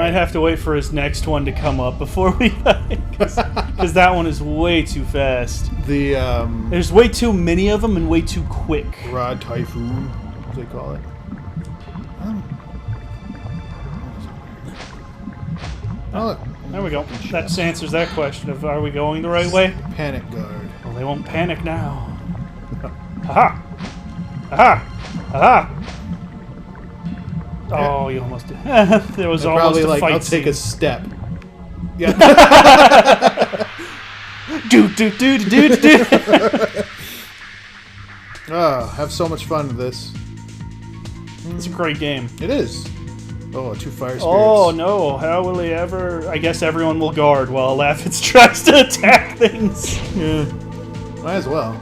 might have to wait for his next one to come up before we fight, because that one is way too fast. There's way too many of them and way too quick. Rod Typhoon, as they call it. Oh, look. There we go. That answers that question of are we going the right way? Panic guard. Well, they won't panic now. Aha! Aha! Aha! Oh, you almost did. There was almost probably a like, fight I'll take a scene. step. Yeah. Do. Oh, have so much fun with this. It's a great game. It is. Oh, 2 fire spirits. Oh no, how will he ever... I guess everyone will guard while Laphitz tries to attack things. Yeah. Might as well.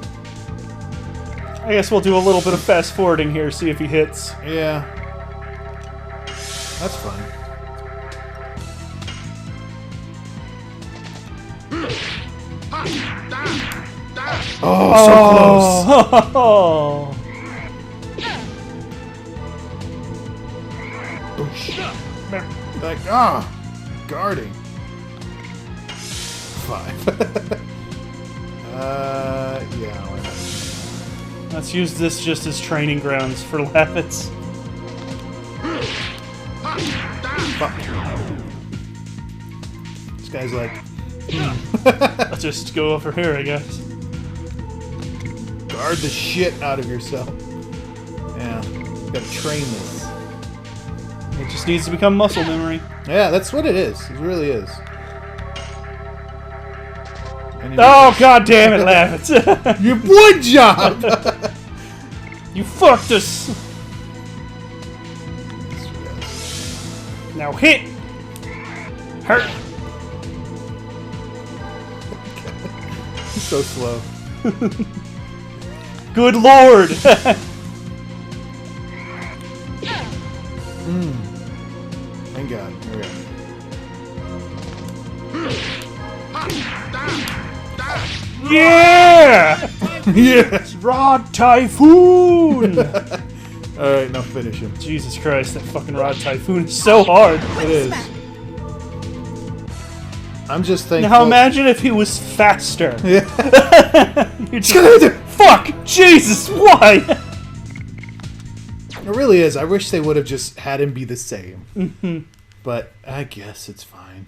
I guess we'll do a little bit of fast forwarding here, see if he hits. Yeah. That's fun. Oh, so close. Oh. Like, guarding. 5. Yeah, why not? Let's use this just as training grounds for Laphitz. Fuck. This guy's like... Let's just go over here, I guess. Guard the shit out of yourself. Yeah, you gotta train this. It just needs to become muscle memory. Yeah, that's what it is. It really is. Oh, god damn it, Laphitz! Your wood job! You fucked us! Now hit! Hurt! He's so slow. Good lord! Thank God. Here we go. Yeah! Yeah! Rod Typhoon! Alright, now finish him. Jesus Christ, that fucking Rod Typhoon is so hard. It is. I'm just thankful. Now imagine if he was faster. Yeah. You're just, fuck! Jesus, why? It really is. I wish they would have just had him be the same. Mm-hmm. But I guess it's fine.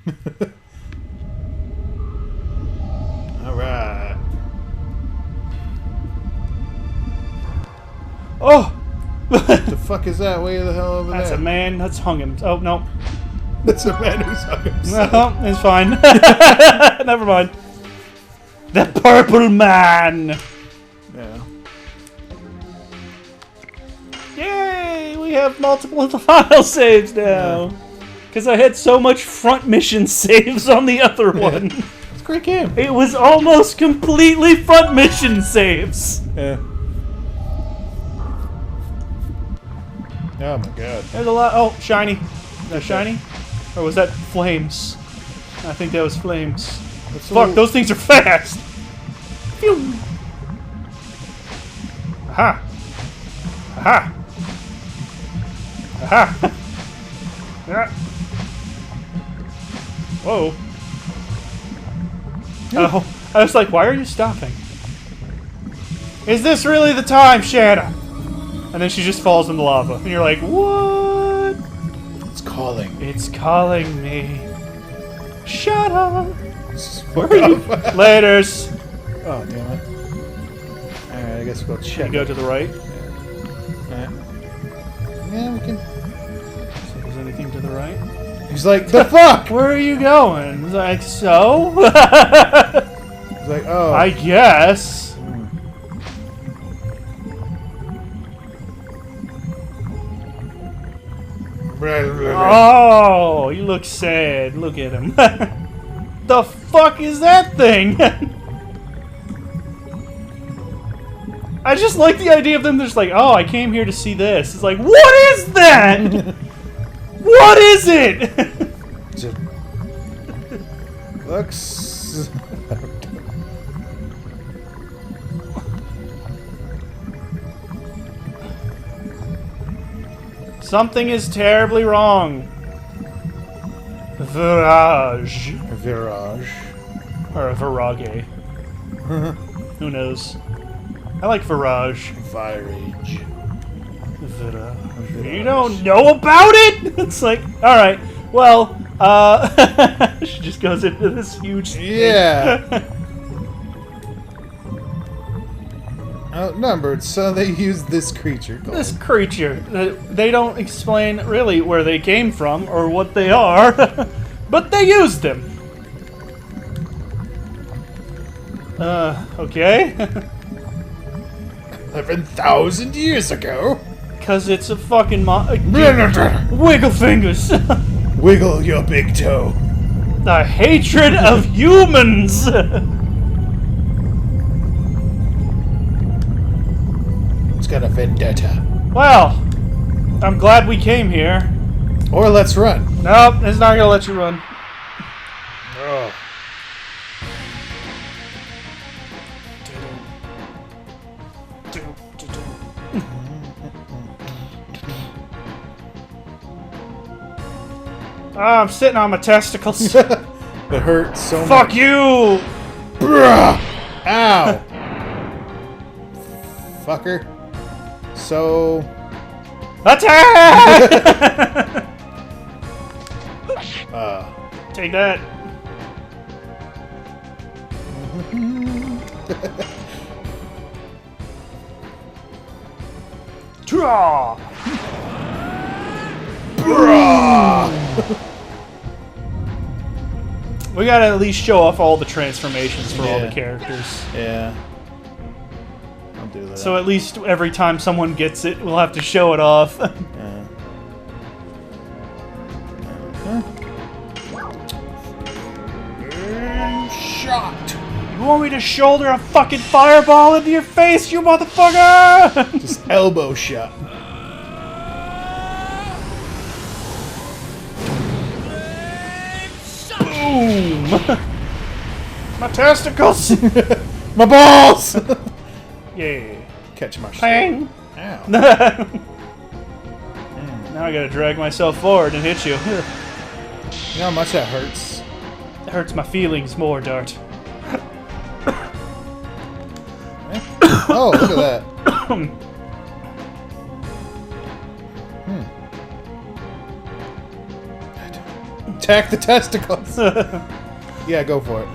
Alright. Oh! The fuck is that way the hell over That's there? a man that's hung him. Oh, no. That's a man who's hung himself. No, it's fine. Never mind. The Purple Man! Yeah. Yay! We have multiple file saves now! Because I had so much front mission saves on the other one. It's a great game. It was almost completely front mission saves! Yeah. Oh my god. There's a lot. Oh, shiny. No, shiny? Or was that flames? I think that was flames. Fuck, those things are fast! Phew! Aha! Aha! Aha! Yeah. Whoa. Oh, I was like, why are you stopping? Is this really the time, Shanna? And then she just falls in the lava. And you're like, what? It's calling. It's calling me. Shut up. Where are you? Laters. Oh, damn it. Alright, I guess we'll Should check. we go to the right? Yeah. Yeah, we can. See if there's anything to the right. He's like, the fuck? Where are you going? He's like, so? He's like, oh. I guess. Oh, you look sad. Look at him. The fuck is that thing? I just like the idea of them just like, oh, I came here to see this. It's like, what is that? What is it? Looks... Something is terribly wrong. Virage. Virage. Or a Virage. Who knows? I like Virage. Virage. Virage. You don't know about it? It's like, alright, well, she just goes into this huge thing. Yeah. Outnumbered, so they use this creature. This creature. They don't explain really where they came from or what they are, but they used them. Okay. 11,000 years ago. Because it's a fucking wiggle fingers. Wiggle your big toe. The hatred of humans. It's got a vendetta. Well, I'm glad we came here. Or let's run. Nope, it's not gonna let you run. Oh. Oh, I'm sitting on my testicles. It hurts so much. Fuck you! Bruh! Ow! Fucker. So... Attack! Take that. Draw! We gotta at least show off all the transformations for all the characters. Yeah. I'll do that. So at least every time someone gets it, we'll have to show it off. Shot! You want me to shoulder a fucking fireball into your face, you motherfucker? Just elbow shot. Boom! My testicles! My balls! Yeah. Catch my shit. Bang! Ow. Now I gotta drag myself forward and hit you. You know how much that hurts? It hurts my feelings more, Dart. Oh, look at that. Attack the testicles. Yeah, go for it.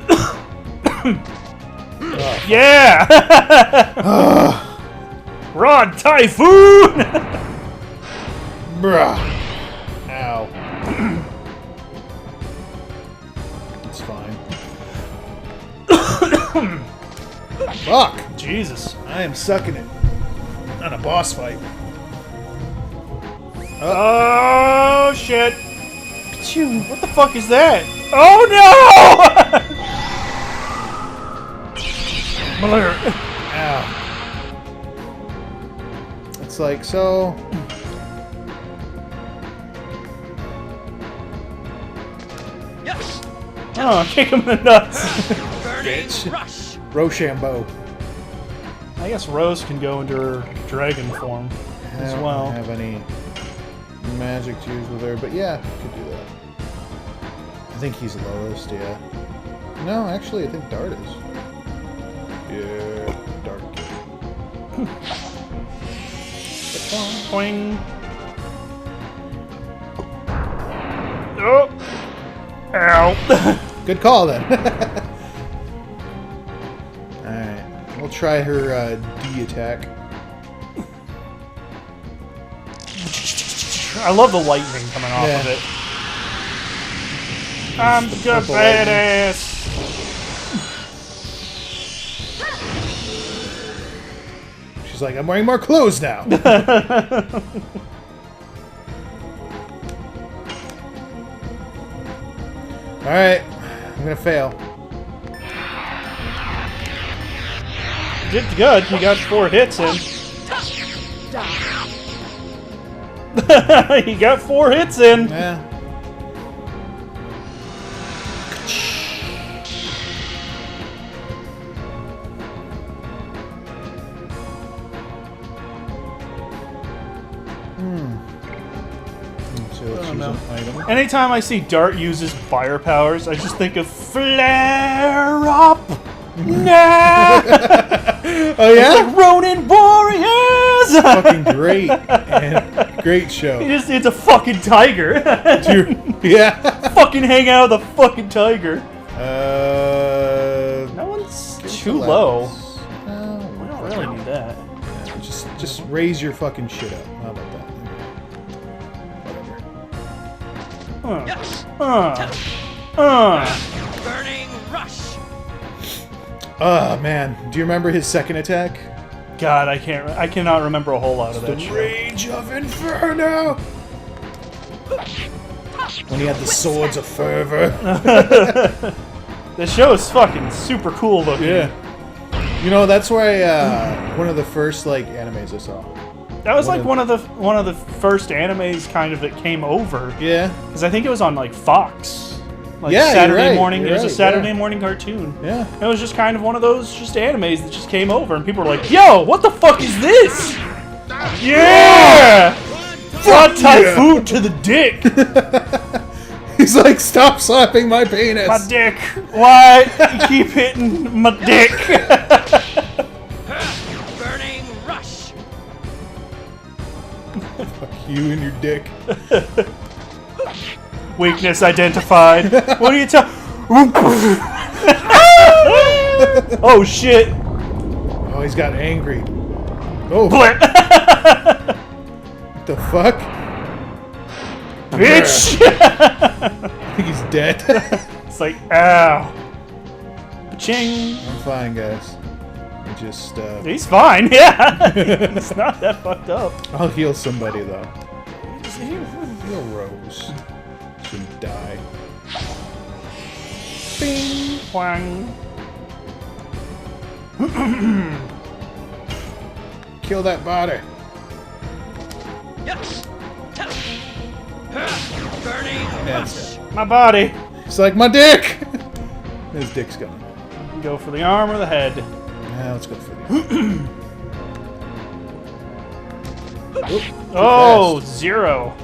Yeah! Rod Typhoon! Bruh. Ow. It's fine. Fuck. Jesus. I am sucking it. On a boss fight. Oh, shit. Pachoo, what the fuck is that? Oh, no! Ow. It's like, so... Oh, kick him in the nuts. Bitch. Rochambeau. I guess Rose can go into her dragon form as well. I don't have any magic to use with her, but yeah, could do that. I think he's lowest, yeah. No, actually, I think Dart is. Yeah, Dart. Boing. Oh. Ow. Good call, then. Alright, we'll try her D attack. I love the lightning coming off of it. I'm the good badass. She's like, I'm wearing more clothes now. Alright, I'm gonna fail. You did good. You got 4 hits in. You got 4 hits in. Yeah. So So let's use an item. Anytime I see Dart uses fire powers, I just think of flare up. Nah. Oh yeah, it's like Ronin Warriors. Fucking great, man. Great show. It's a fucking tiger. Yeah. Fucking hang out with a fucking tiger. That That one's too low. No, We don't really need that. just raise your fucking shit up. How about that? Whatever. Burning rush. Oh man, do you remember his second attack? God, I cannot remember a whole lot of that The shit. Rage of Inferno! When he had the Swords of Fervor. The show is fucking super cool looking. Yeah. You know, that's why one of the first like animes I saw. That was like one of the first animes kind of that came over. Yeah. Because I think it was on like Fox. Like Yeah, Saturday you're right, morning. you're It was a right, Saturday yeah. morning cartoon. Yeah. It was just kind of one of those just animes that just came over and people were like, yo, what the fuck is this? Yeah! Brought typhoon to the dick. He's like, stop slapping my penis. My dick. Why you keep hitting my dick? Burning rush. Fuck you and your dick. Weakness identified. What are you talking? Oh shit! Oh, he's got angry. Oh, Blip. what the fuck? Bitch! I think he's dead. It's like, ow. Ching. I'm fine, guys. I just, He's fine, yeah. He's not that fucked up. I'll heal somebody, though. Heal Rose. Shouldn't die. Bing! Wang. Kill that body. Yes. Burning That's rush. My body. It's like my dick! His dick's gone. Go for the arm or the head. Now let's go for the... Oh, 0.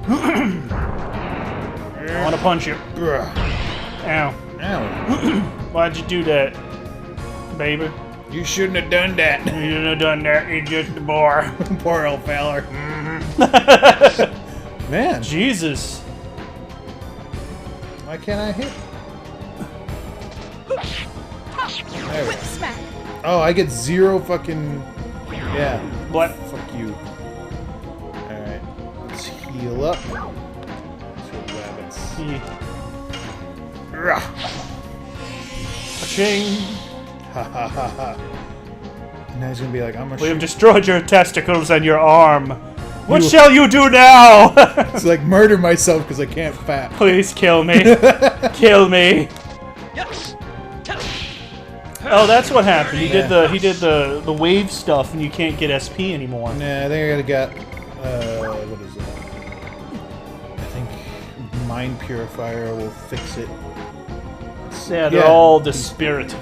I want to punch you. Bruh. Ow. Ow. Why'd you do that, baby? You shouldn't have done that. You shouldn't have done that. You're just a bore. Poor old feller. Man, Jesus. why can't I hit? There we go. Smack. Oh, I get 0 fucking... Yeah. What? Fuck you. Alright. Let's heal up. Let's go rabbits. Rah. Ching. Ha ha ha ha. Now he's gonna be like, I'm gonna We have shoot. destroyed your testicles and your arm. What You- shall you do now? It's like murder myself because I can't fat. Please kill me. Kill me. Yes. Oh, that's what happened. He did Yeah. the wave stuff, and you can't get SP anymore. Nah, I think I got what is that? I think Mind Purifier will fix it. Yeah, they're Yeah. all dispirited.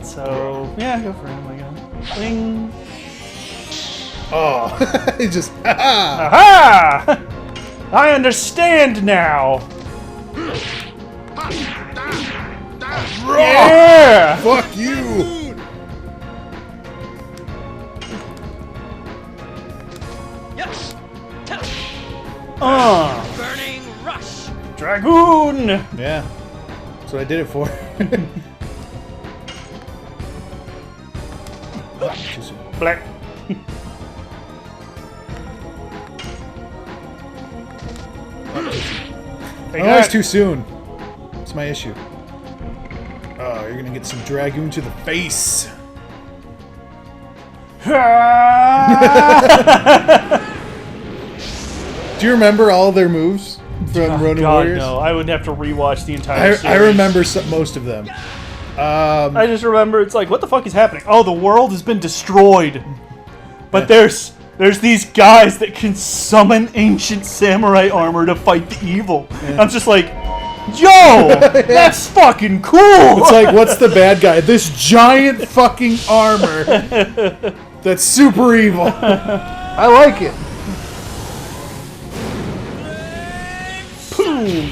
So yeah, go for him. I guess. Bing. Oh, he just ha Aha! I understand now. Yeah. Fuck you! Yes. Burning rush. Dragoon. Yeah, that's what I did it for. Too soon. Black. Oh, it's too soon. That's my issue. Oh, you're gonna get some Dragoon to the face. Do you remember all their moves from Ronin God, Warriors? no. I would have to rewatch the entire series. I remember most of them. I just remember it's like, what the fuck is happening? Oh, the world has been destroyed. But there's these guys that can summon ancient samurai armor to fight the evil. I'm just like, yo, that's fucking cool. It's like, what's the bad guy? This giant fucking armor that's super evil. I like it. Boom!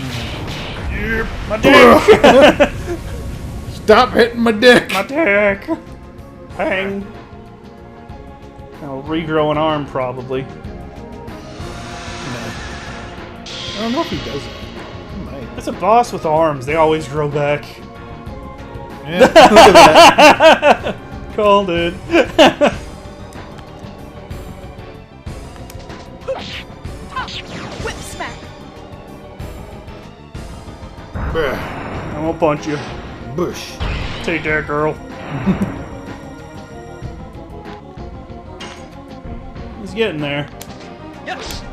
My dick! Stop hitting my dick! My dick! Hang. I'll regrow an arm, probably. I don't know if he does that. He might. It's a boss with arms. They always grow back. Yeah, look at that. Called it. Whip smack. I'm gonna punch you. Bush. Take that, girl. He's getting there. Yes.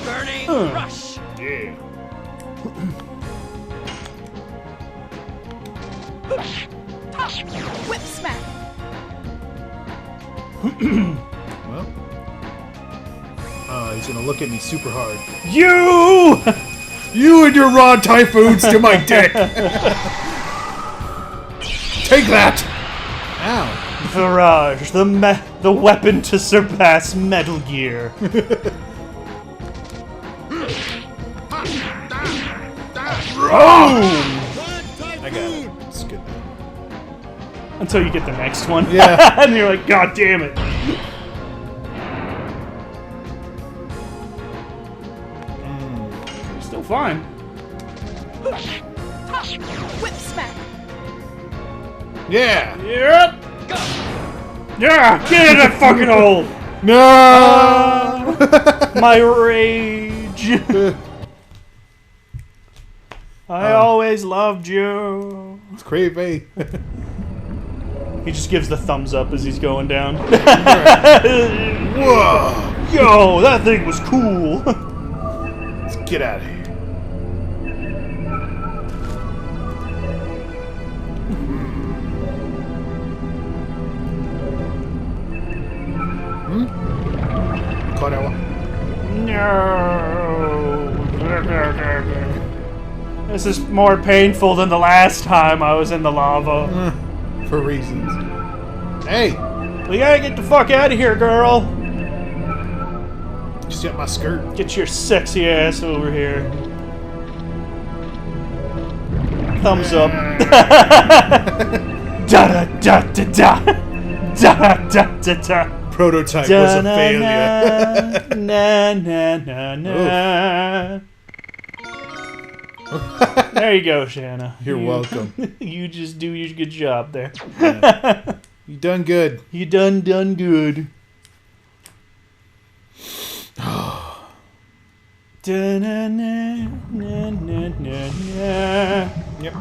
Burning rush. Yeah. Whip smack. Well. He's gonna look at me super hard. You! You and your raw typhoons to my dick! Take that! Ow. Virage, the weapon to surpass Metal Gear. Boom! I got it. It's good. Until you get the next one. Yeah. And you're like, God damn it. Still fine. Whip smack. Yeah! Yep. Yeah, get in that fucking hole. No! My rage. I always loved you. It's crazy. He just gives the thumbs up as he's going down. Whoa! Yo, that thing was cool. Let's get out of here. Caught out. No. This is more painful than the last time I was in the lava. For reasons. Hey! We gotta get the fuck out of here, girl. Just get my skirt. Get your sexy ass over here. Thumbs up. Da da da da da. Da da da da. Prototype was a failure. Na na na na. There you go, Shanna. You're welcome. You just do your good job there. Yeah. You done good. You done good. Da na na na na na na. Yep.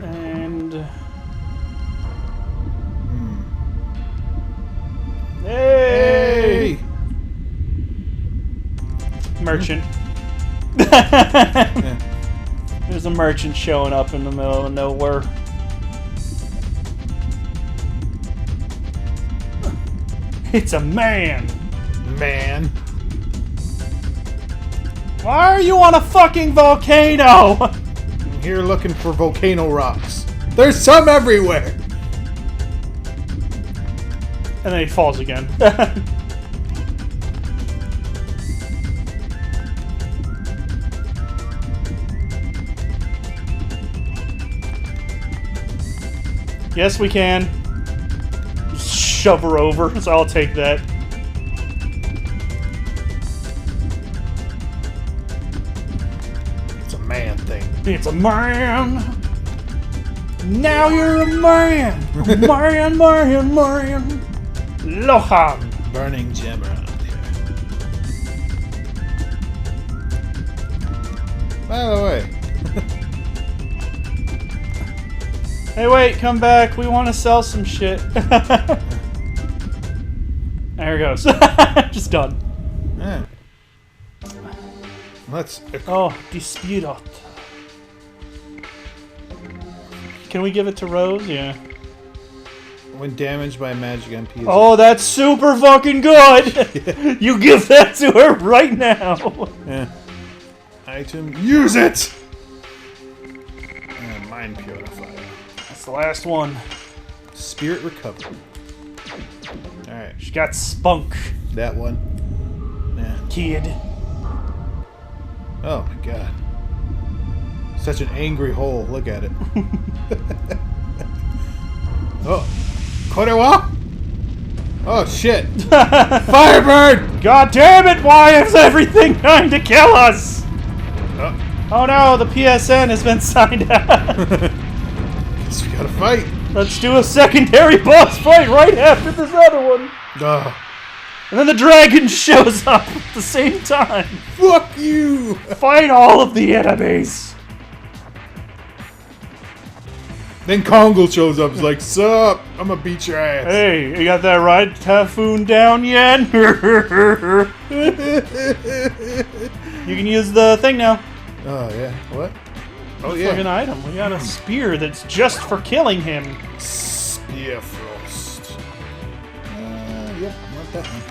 And hey, merchant. There's a merchant showing up in the middle of nowhere. It's a man. Man. Why are you on a fucking volcano? I'm here looking for volcano rocks. There's some everywhere. And then he falls again. Yes, we can. Shove her over, so I'll take that. It's a man thing. It's a man. Now you're a man. Man. Lohan. Burning gem around here. By the way. Hey, wait, come back. We want to sell some shit. There it goes. Just done. Yeah. Let's. Oh, Disputot. Can we give it to Rose? Yeah. When damaged by magic MP. Oh, that's super fucking good! You give that to her right now! Yeah. Item. Use it! Mind purifier. That's the last one. Spirit recovery. Alright. She got spunk, That one. Yeah. kid. Oh my god. Such an angry hole. Look at it. Oh. Korewa? Oh shit. Firebird! God damn it, why is everything trying to kill us? Oh no, the PSN has been signed out. Guess we gotta fight. Let's do a secondary boss fight right after this other one. Ugh. And then the dragon shows up at the same time. Fuck you! Fight all of the enemies. Then Kongo shows up. He's like, "Sup? I'm gonna beat your ass." Hey, you got that right typhoon down yet? You can use the thing now. Oh yeah. What? Oh Fucking yeah. item. We got a spear that's just for killing him. Spear frost. Yep. Not that one.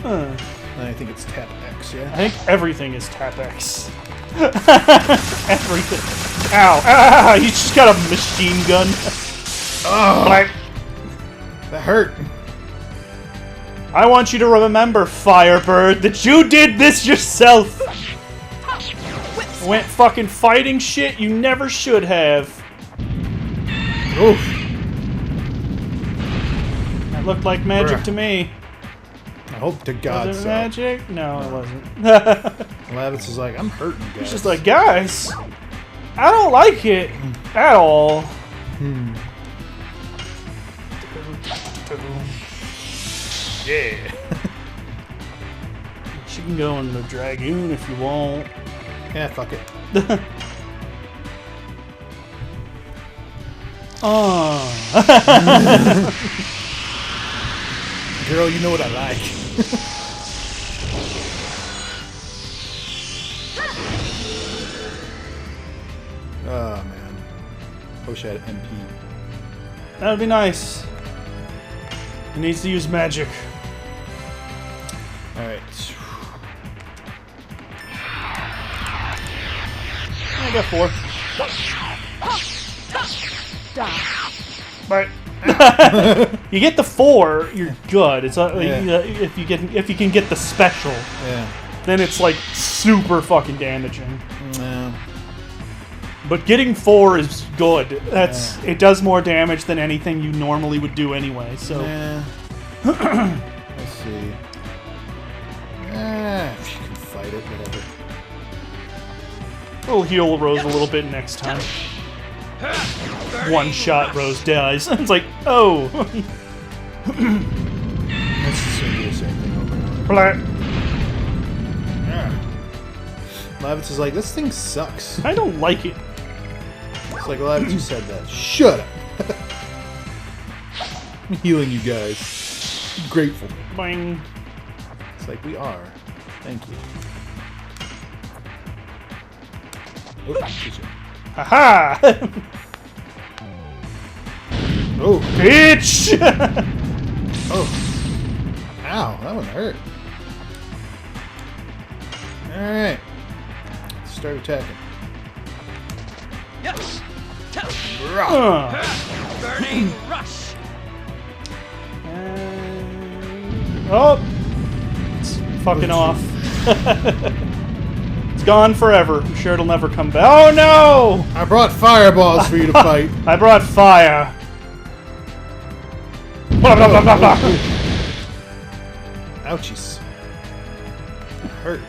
Huh. I think it's tap X. Yeah. I think everything is tap X. Everything. Ow. Ah, you just got a machine gun. Oh, Like, that hurt. I want you to remember, Firebird, that you did this yourself. Went fucking fighting shit you never should have. Oof. That looked like magic Bruh. to me. I hope to God Was it so. magic? No, it wasn't. Lavis is like, I'm hurting, guys. It's just like, guys, I don't like it at all. yeah. She can go in the Dragoon if you want. Yeah, fuck it. Oh. Girl, you know what I like. Oh man. Wish I had MP. That would be nice. It needs to use magic. Alright. I got 4. Die. Right. You get the 4, you're good. It's Yeah. if you can get the special, Yeah. then it's like super fucking damaging. No. But getting 4 is good. It does more damage than anything you normally would do anyway. So Nah. Let's see. If you can fight it, whatever. we'll heal Rose a little bit next time. One shot, Rose dies. It's like, oh. Let's just do the same thing over and over. Blah. Lavis is like, this thing sucks. I don't like it. It's like, Lavis, you said that. Shut up. I'm healing you guys. Be grateful. Boing. It's like, we are. Thank you. Oh, shit. Haha! Oh, Bitch! oh. Ow, that one hurt. Alright. Let's start attacking. Yes. Uh, Burning rush. oh! It's fucking off. It's gone forever. I'm sure it'll never come back. Oh no! I brought fireballs for you to fight. I brought fire. Blah, blah, blah, blah, blah. Ouchies. Hurt.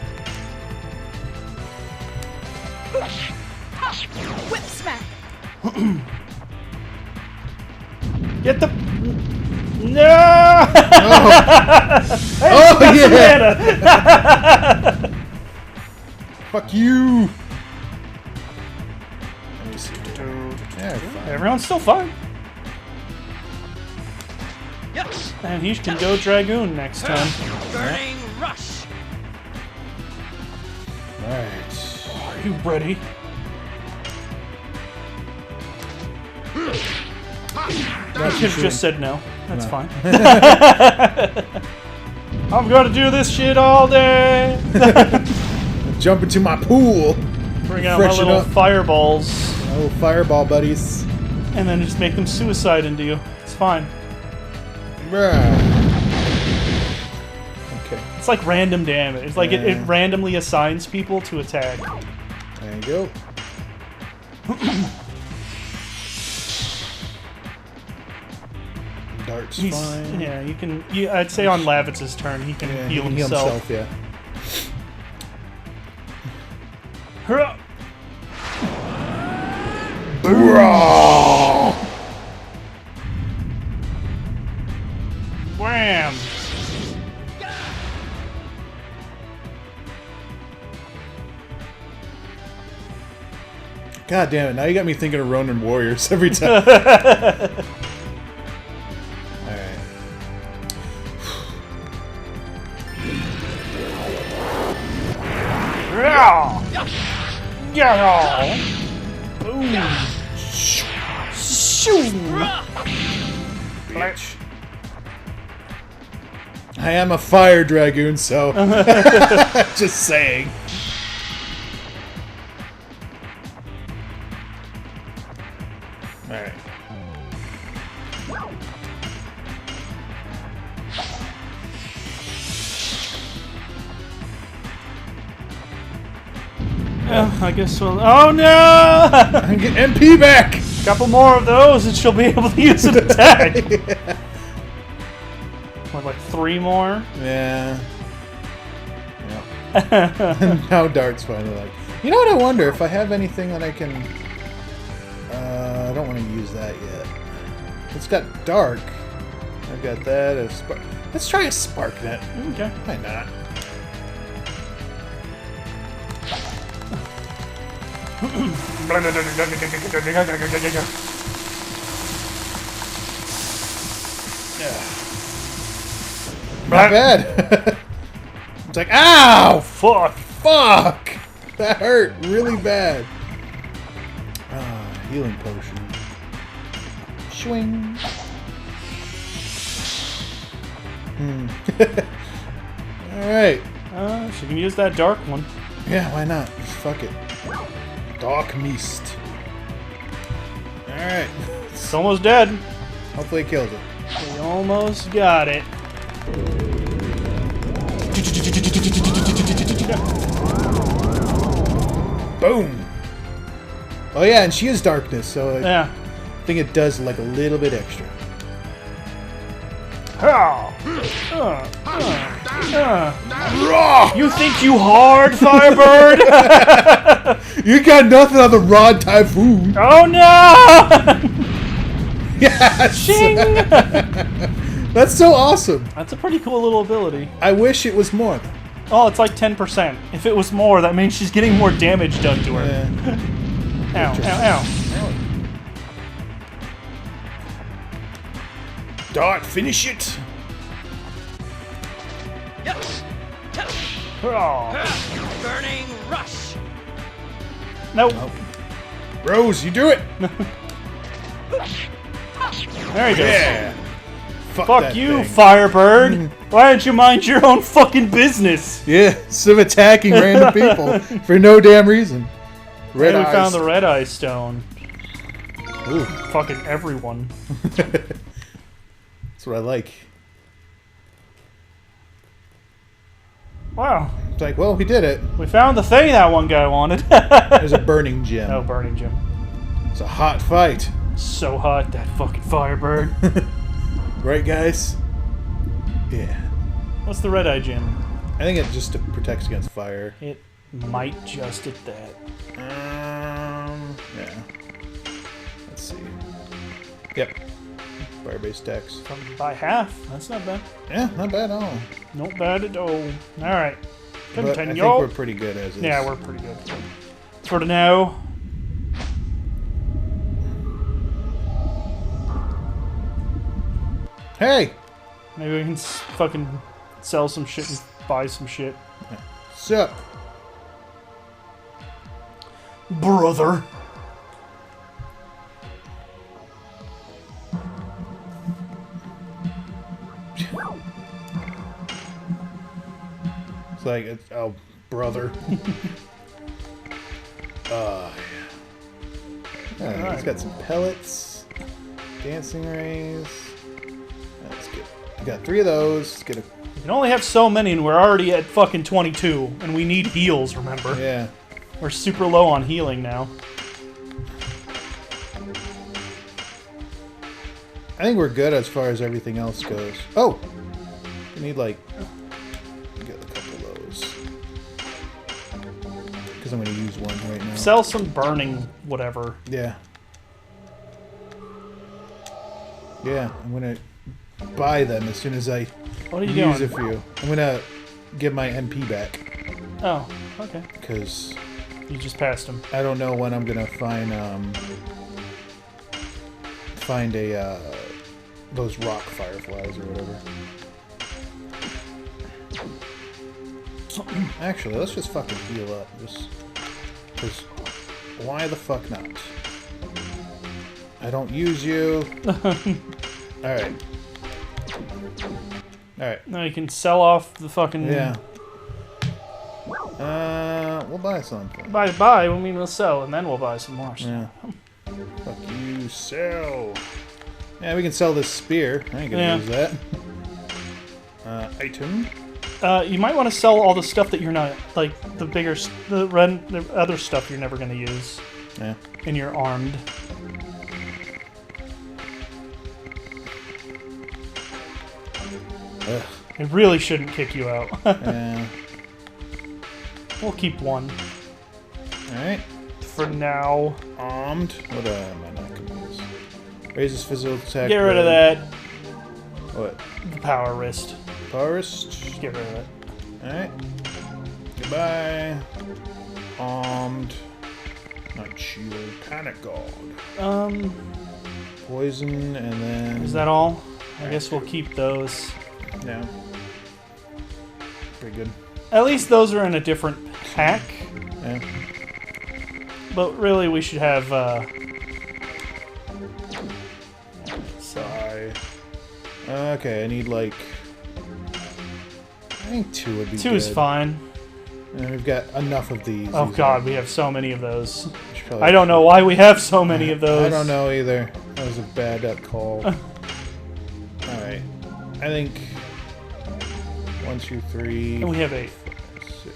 Whip smack. Get the... No! Oh, Got some yeah! mana. Fuck you! Let me see. Yeah, fine. Everyone's still fine. Yes. And he can go Dragoon next time. Burning rush. Alright. Are you ready? I should have just said no. That's No. fine. I'm gonna do this shit all day. Jump into my pool! Bring out my Freshen little up. fireballs. Oh, fireball buddies. And then just make them suicide into you. It's fine. Bruh. It's like random damage. It's like Yeah. it randomly assigns people to attack. There you go. Dart's fine. Yeah, you can. I'd say on Lavitz's turn, he can Yeah, heal he can himself. yeah. Hurrah! Wham! God damn it! Now you got me thinking of Ronin Warriors every time. Alright. Yeah! Boom! Shoo! Bitch. I am a fire dragoon, so just saying. Alright. I guess we'll. Oh no! I get MP back! Couple more of those, and she'll be able to use an attack. What, like 3 more? Yeah. Yep. Now Dart's finally like, you know what? I wonder if I have anything that I can. I don't want to use that yet. It's got Dark. I've got that as spark. Let's try a Spark Net. Okay. Why not? Not bad. It's like, ow! Fuck! Fuck! That hurt really bad. Healing potion. Swing. Alright. She can use that dark one. Yeah, why not? Fuck it. Dark Mist. Alright. It's almost dead. Hopefully it kills it. We almost got it. Boom! Oh yeah, and she is darkness, so Yeah. I think it does like a little bit extra. You think you hard, Firebird? You got nothing on the Rod Typhoon! Oh no! Yes! Ching! That's so awesome! That's a pretty cool little ability. I wish it was more. Oh, it's like 10%. If it was more, that means she's getting more damage done to her. Yeah. Ow, ow, Dart, finish it! Yes. ow. Burning rush. Nope. Rose, you do it! There he goes. Yeah! Fuck Fuck you, Firebird. Why don't you mind your own fucking business? Yeah, instead of attacking random people for no damn reason. Red And we eyes. found the red eye stone. Ooh. Fucking everyone. That's what I like. Wow. It's like, well, we did it. We found the thing that one guy wanted. There's a burning gem. Oh, burning gem. It's a hot fight. So hot, that fucking Firebird. Right, guys? Yeah. What's the red eye gem? I think it just protects against fire. It might just at that. Yeah. Let's see. Yep. Fire-based attacks. By half. That's not bad. Yeah, not bad at all. Not bad at all. Alright. But I Continue. think we're pretty good as is. Yeah, we're pretty good. For now. Hey! Maybe we can fucking sell some shit and buy some shit. Sup? Brother. It's like, oh, brother. Yeah, Alright. it's got some pellets, dancing rays. That's good. I got 3 of those. Let's get a... We can only have so many, and we're already at fucking 22, and we need heals, remember? Yeah. We're super low on healing now. I think we're good as far as everything else goes. Oh! We need, like... get a couple of those. Because I'm going to use one right now. Sell some burning whatever. Yeah. Yeah, I'm going to buy them as soon as I What are you use doing? a few. I'm going to give my NP back. Oh, okay. Because... You just passed him. I don't know when I'm gonna find those rock fireflies or whatever. Actually, let's just fucking heal up. Just because why the fuck not? I don't use you. Alright. Alright. Now you can sell off the fucking... Yeah. We'll buy something. Buy, I mean, we'll sell, and then we'll buy some more. Yeah. Fuck you, sell. Yeah, we can sell this spear. I ain't gonna use that. Item. You might want to sell all the stuff that you're not, like, the other stuff you're never gonna use. Yeah. And you're armed. Ugh. It really shouldn't kick you out. Yeah. We'll keep one. Alright. For now. Armed. What am I not gonna use? Raises physical attack. Get rid of that. What? The power wrist. Power wrist. Just get rid of it. Alright. Goodbye. Armed. Not shield. Panic guard. Poison, and then... Is that all? I guess we'll keep those. Yeah. Pretty good. At least those are in a different pack. Yeah. But really, we should have, Sorry. Okay, I need, like... I think 2 would be good. 2 is fine. And we've got enough of these. Oh god, we have so many of those. Probably... I don't know why we have so many of those. I don't know either. That was a bad call. Alright. I think... 1, 2, 3... And we have 8. 6.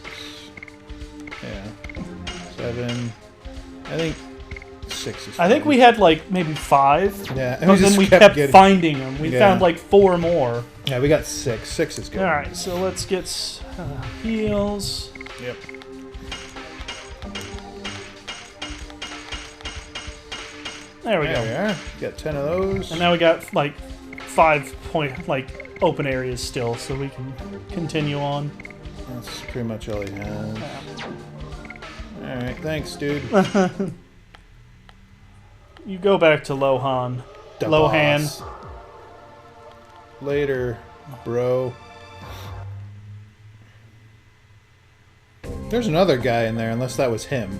Yeah. 7. I think 6 is fine. I think we had like maybe 5. Yeah, And then we kept finding them. We found like 4 more. Yeah, we got 6. 6 is good. Alright, so let's get heals. Yep. There we There go. we are. Got 10 of those. And now we got like 5 open areas still, so we can continue on. That's pretty much all he has. Alright, thanks, dude. You go back to Lohan. Da Lohan. boss. Later, bro. There's another guy in there, unless that was him.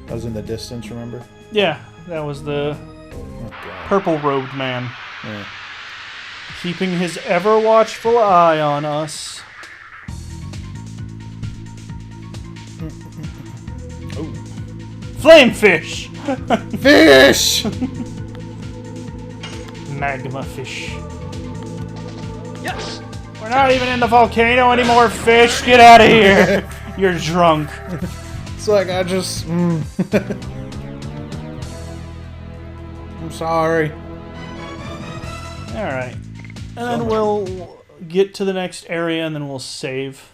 That was in the distance, remember? Yeah, that was the Oh, God. purple-robed man. Yeah. Keeping his ever-watchful eye on us. Oh. Flamefish! Fish! Magma fish. Yes. We're not even in the volcano anymore, fish! Get out of here! You're drunk. It's like I just... I'm sorry. Alright. And then we'll get to the next area and then we'll save.